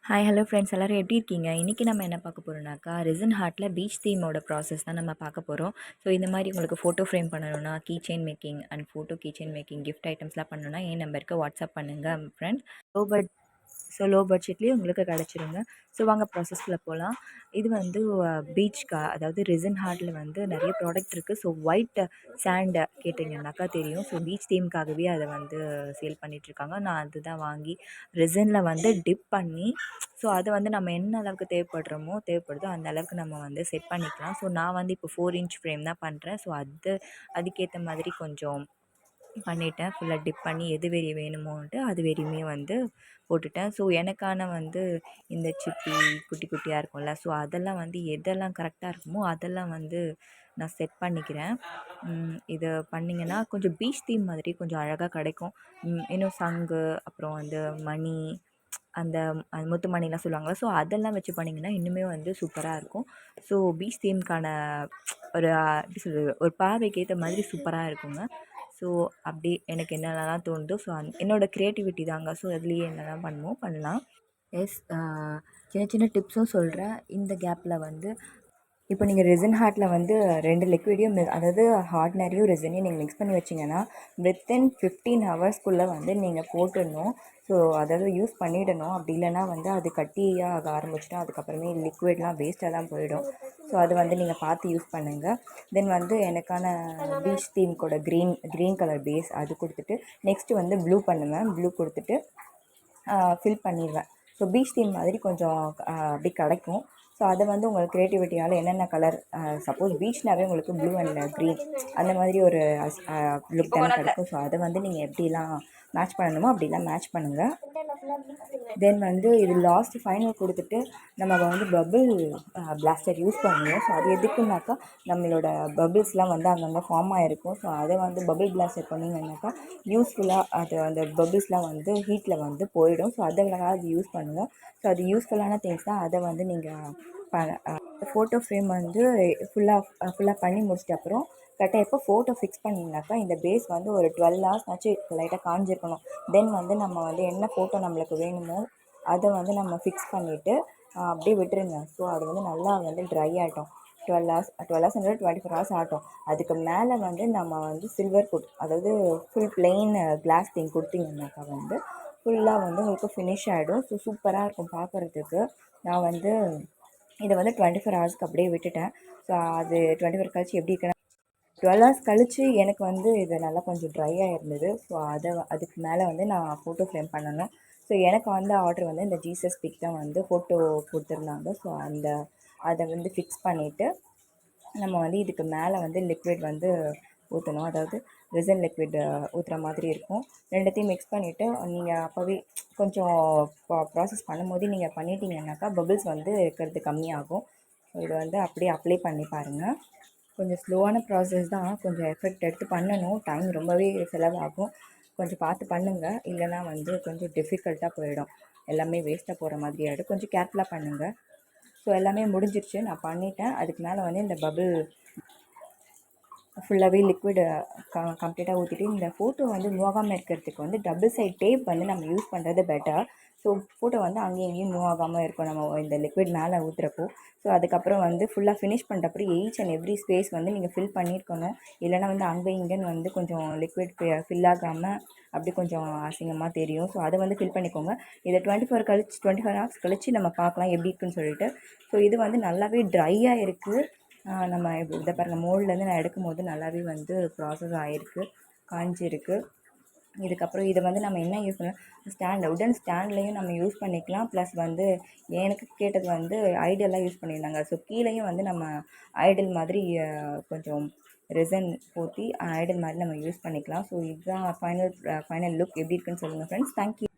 Hi hello friends எல்லோரும் எப்படி இருக்கீங்க? இன்றைக்கி நம்ம என்ன பார்க்க போகிறோம்னாக்கா ரெசின் ஹார்ட்டில் பீச் தீமோட ப்ராசஸ் தான் நம்ம பார்க்க போகிறோம். ஸோ இந்த மாதிரி உங்களுக்கு ஃபோட்டோ ஃப்ரேம் பண்ணணும்னா key chain making and photo key chain making gift ஐட்டம்ஸ்லாம் பண்ணணும்னா என் நம்பருக்கு வாட்ஸ்அப் பண்ணுங்கள் ஃப்ரெண்ட்ஸ். லோ பட்ஜெட்லேயே உங்களுக்கு கிடச்சிருங்க. ஸோ வாங்க ப்ராசஸ்க்குள்ளே போகலாம். இது வந்து பீச்க்கு அதாவது ரெசின் ஹார்ட்டில் வந்து நிறைய ப்ராடக்ட் இருக்குது. ஸோ ஒயிட் சாண்டை கேட்டிங்கன்னாக்கா தெரியும். ஸோ பீச் தீம்காகவே அதை வந்து சேல் பண்ணிகிட்ருக்காங்க. நான் அதுதான் வாங்கி ரெசினில் வந்து டிப் பண்ணி ஸோ அதை வந்து நம்ம என்ன அளவுக்கு தேவைப்படுதோ அந்த அளவுக்கு நம்ம வந்து செட் பண்ணிக்கலாம். ஸோ நான் வந்து இப்போ 4 இன்ச் ஃப்ரேம் தான் பண்ணுறேன். ஸோ அதுக்கேற்ற மாதிரி கொஞ்சம் பண்ணிட்டேன். ஃபுல்லாக டிப் பண்ணி எது வெறி வேணுமோன்ட்டு அது வெறியுமே வந்து போட்டுட்டேன். ஸோ எனக்கான வந்து இந்த சிப்பி குட்டி குட்டியாக இருக்கும்ல, ஸோ அதெல்லாம் வந்து எதெல்லாம் கரெக்டாக இருக்குமோ அதெல்லாம் வந்து நான் செட் பண்ணிக்கிறேன். இது பண்ணிங்கன்னா கொஞ்சம் பீச் தீம் மாதிரி கொஞ்சம் அழகாக கிடைக்கும். இன்னும் சங்கு, அப்புறம் வந்து மணி, அந்த முத்து மணிலாம் சொல்லுவாங்கள்ல, ஸோ அதெல்லாம் வச்சு பண்ணிங்கன்னா இன்னுமே வந்து சூப்பராக இருக்கும். ஸோ பீச் தீம்க்கான ஒரு எப்படி சொல்கிறது, ஒரு பார்வைக்கு ஏற்ற மாதிரி சூப்பராக இருக்குங்க. ஸோ அப்படி எனக்கு என்னென்னலாம் தோணுதோ ஸோ என்னோடய க்ரியேட்டிவிட்டி தாங்க. ஸோ அதுலேயே என்னெல்லாம் பண்ணுமோ பண்ணலாம். எஸ், சின்ன சின்ன டிப்ஸும் சொல்கிறேன். இந்த கேப்பில் வந்து இப்போ நீங்கள் ரெசின் ஹார்ட்டில் வந்து 2 லிக்விடையும் அதாவது ஹார்ட்னரையும் ரெசினையும் நீங்கள் மிக்ஸ் பண்ணி வச்சிங்கன்னா வித்தின் 15 ஹவர்ஸ்க்குள்ளே வந்து நீங்கள் போட்டுடணும். ஸோ அதாவது யூஸ் பண்ணிடணும். அப்படி இல்லைனா வந்து அது கட்டியாக ஆக ஆரம்பிச்சிட்டோம், அதுக்கப்புறமே லிக்விட்லாம் வேஸ்ட்டாக தான் போயிடும். ஸோ அது வந்து நீங்கள் பார்த்து யூஸ் பண்ணுங்கள். தென் வந்து எனக்கான பீச் தீம்கோட க்ரீன் கலர் பேஸ் அது கொடுத்துட்டு நெக்ஸ்ட்டு வந்து ப்ளூ பண்ணுவேன். ப்ளூ கொடுத்துட்டு ஃபில் பண்ணிடுவேன். ஸோ பீச் தீம் மாதிரி கொஞ்சம் அப்படி கிடைக்கும். ஸோ அதை வந்து உங்களுக்கு க்ரியேட்டிவிட்டியால் என்னென்ன கலர், சப்போஸ் பீச்னாவே உங்களுக்கு ப்ளூ அண்ட் க்ரீன் அந்த மாதிரி ஒரு லுக் தானே கிடைக்கும். ஸோ அதை வந்து நீங்கள் எப்படிலாம் மேட்ச் பண்ணணுமோ அப்படிலாம் மேட்ச் பண்ணுங்கள். தென் வந்து இது லாஸ்ட் ஃபைனல் கொடுத்துட்டு நம்ம வந்து பபிள் பிளாஸ்டர் யூஸ் பண்ணுவோம். ஸோ அது எதுக்குன்னாக்கா நம்மளோட பபிள்ஸ்லாம் வந்து அங்கங்கே ஃபார்ம் ஆகிருக்கும். ஸோ அதை வந்து பபிள் பிளாஸ்டர் பண்ணிங்கன்னாக்கா யூஸ்ஃபுல்லாக அது அந்த பபிள்ஸ்லாம் வந்து ஹீட்டில் வந்து போயிடும். ஸோ அதெல்லாம் அது யூஸ் பண்ணுவோம். ஸோ அது யூஸ்ஃபுல்லான திங்ஸ் தான். அதை வந்து நீங்கள் ஃபோட்டோ ஃப்ரேம் வந்து ஃபுல்லாக பண்ணி முடிச்சிட்ட அப்புறம் கரெக்டாக எப்போ ஃபோட்டோ ஃபிக்ஸ் பண்ணிங்கனாக்கா இந்த பேஸ் வந்து ஒரு 12 ஹவர்ஸ்னாச்சும் லைட்டாக காஞ்சிருக்கணும். தென் வந்து நம்ம வந்து என்ன ஃபோட்டோ நம்மளுக்கு வேணுமோ அதை வந்து நம்ம ஃபிக்ஸ் பண்ணிவிட்டு அப்படியே விட்டுருங்க. ஸோ அது வந்து நல்லா வந்து ட்ரை ஆகட்டும். 12 ஹவர்ஸ் 24 ஹவர்ஸ் ஆகட்டும். அதுக்கு மேலே வந்து நம்ம வந்து சில்வர் அதாவது ஃபுல் பிளெயின் கிளாஸ் திங் கொடுத்தீங்கன்னாக்கா வந்து ஃபுல்லாக வந்து உங்களுக்கு ஃபினிஷ் ஆகிடும். ஸோ சூப்பராக இருக்கும் பார்க்குறதுக்கு. நான் வந்து இதை வந்து 24 ஹவர்ஸ்க்கு அப்படியே விட்டுட்டேன். ஸோ அது 24 கழிச்சு எப்படி இருக்குன்னா 12 ஹவர்ஸ் கழித்து எனக்கு வந்து இது நல்லா கொஞ்சம் ட்ரையாக இருந்தது. ஸோ அதுக்கு மேலே வந்து நான் ஃபோட்டோ ஃப்ரேம் பண்ணணும். ஸோ எனக்கு வந்து ஆர்டர் வந்து இந்த ஜீசஸ் பிக் தான் வந்து ஃபோட்டோ கொடுத்துருந்தாங்க. ஸோ அதை வந்து ஃபிக்ஸ் பண்ணிவிட்டு நம்ம வந்து இதுக்கு மேலே வந்து லிக்விட் வந்து ஊற்றணும். அதாவது ரெசின் லிக்விட் ஊற்றுற மாதிரி இருக்கும். ரெண்டுத்தையும் மிக்ஸ் பண்ணிவிட்டு நீங்கள் அப்போவே கொஞ்சம் ப்ராசஸ் பண்ணும்போது நீங்கள் பண்ணிட்டீங்கன்னாக்கா பபிள்ஸ் வந்து இருக்கிறது கம்மியாகும். ஸோ இதை வந்து அப்படியே அப்ளை பண்ணி பாருங்கள். கொஞ்சம் ஸ்லோவான ப்ராசஸ் தான். கொஞ்சம் எஃபெக்ட் எடுத்து பண்ணணும். டைம் ரொம்பவே செலவாகும். கொஞ்சம் பார்த்து பண்ணுங்கள். இல்லைனா வந்து கொஞ்சம் டிஃபிகல்ட்டாக போயிடும். எல்லாமே வேஸ்ட்டாக போகிற மாதிரி ஆகிடும். கொஞ்சம் கேர்ஃபுல்லாக பண்ணுங்கள். ஸோ எல்லாமே முடிஞ்சிருச்சு. நான் பண்ணிட்டேன். அதுக்கு மேலே வந்து இந்த பபிள் ஃபுல்லாகவே லிக்விட் கம்ப்ளீட்டாக ஊற்றிட்டு இந்த ஃபோட்டோ வந்து மூவ் ஆகாமல் இருக்கிறதுக்கு வந்து டபுள் சைட் டேப் வந்து நம்ம யூஸ் பண்ணுறது பெட்டர். ஸோ ஃபோட்டோ வந்து அங்கேயும் இங்கேயும் மூவ் ஆகாமல் இருக்கும் நம்ம இந்த லிக்விட் மேலே ஊற்றுறப்போ. ஸோ அதுக்கப்புறம் வந்து ஃபுல்லாக ஃபினிஷ் பண்ணுறப்பறம் ஈச் அண்ட் எவ்ரி ஸ்பேஸ் வந்து நீங்கள் ஃபில் பண்ணியிருக்கணும். இல்லைனா வந்து அங்கே இங்கேன்னு வந்து கொஞ்சம் லிக்விட் ஃபில் ஆகாமல் அப்படி கொஞ்சம் அசிங்கமாக தெரியும். ஸோ அதை வந்து ஃபில் பண்ணிக்கோங்க. இதை 24 ஹவர்ஸ் கழித்து நம்ம பார்க்கலாம் எப்படி இருக்குன்னு சொல்லிட்டு. ஸோ இது வந்து நல்லாவே ட்ரையாக இருக்குது. நம்ம இதை பாருங்கள், மோல்ட்லேருந்து நான் எடுக்கும்போது நல்லாவே வந்து ப்ராசஸ் ஆகிருக்கு, காஞ்சிருக்கு. இதுக்கப்புறம் இதை வந்து நம்ம என்ன யூஸ் பண்ணலாம், உடன் ஸ்டாண்ட்லேயும் நம்ம யூஸ் பண்ணிக்கலாம். ப்ளஸ் வந்து எனக்கு கேட்டது வந்து ஐடலாக யூஸ் பண்ணியிருந்தாங்க. ஸோ கீழேயும் வந்து நம்ம ஐடல் மாதிரி கொஞ்சம் ரெசன் போற்றி ஐடல் மாதிரி நம்ம யூஸ் பண்ணிக்கலாம். ஸோ இதுதான் ஃபைனல் லுக் எப்படி இருக்குன்னு சொல்லுங்கள் ஃப்ரெண்ட்ஸ். தேங்க்யூ.